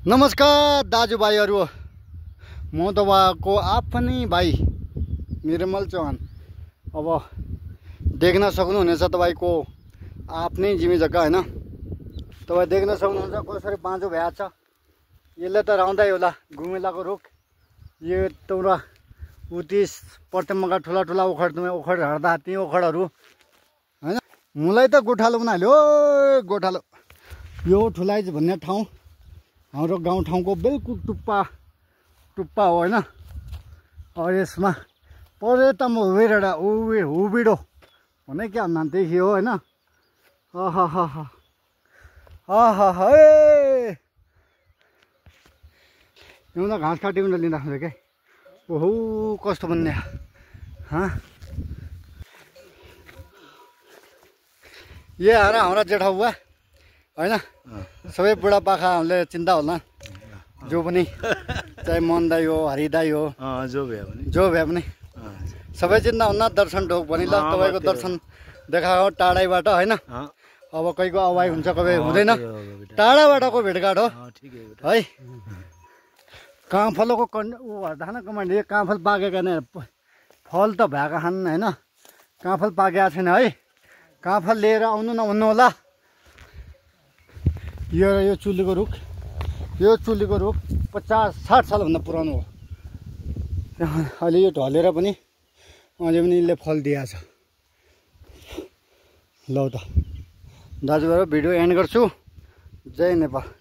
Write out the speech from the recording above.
नमस्कार दाजुभाइहरू, म तपाईको आफ्नै भाइ निर्मल चौहान। अब देख्न सक्नुहुनेछ तपाईको आफ्नै जिमी जग्गा हैन। तपाई देख्न सक्नुहुन्छ कसरी बाँझो भ्याएको छ। यसले त राउँदै होला गुमेलाको रुख। यो तौरा उतिस पट्टेमका ठुला ठुला उखड हर्दा ती उखडहरू हैन। मुलाई त गोठालो बनाल्यो गोठालो। यो ठुलाइज भन्ने ठाउँ हाम्रो गाउँठाउँको बिल्कुल टुप्पा हो हैन। यसमा पर्यटन उबिडो भने क्या नाम त्यही हो हैन। एउटा घाँस काटिउन लिँदा हुन्छ क्या। ओहो कस्तो भन्ने ये हाम्रा जेठा बुवा हैन। सबै बुढापाकाहरूले चिन्ता होला जो पनि, चाहे मन दाई हो हरि दाई हो जो भए पनि सबै चिन्ता हुन्न। दर्शन ढोक भनि ल तपाईको दर्शन देखाएको टाढैबाट हैन। अब कहीको अवाई हुन्छ कहीँ हुँदैन, टाढाबाटको भेटघाट हो है। काँफलको धान कमान्ड यो काँफल पाकेका नै फल त भएका छन् हैन। काँफल पाकेका छैन है। काँफल लिएर आउनु नभन्नु होला। यो चुलीको रुख, यो चुलीको रुख 50-60 सालभन्दा पुरानो हो। अहिले यो ढलेर पनि अझै पनि यसले फल दिएको छ। ल त दाजुभाइ भिडियो एन्ड गर्छु। जय नेपाल।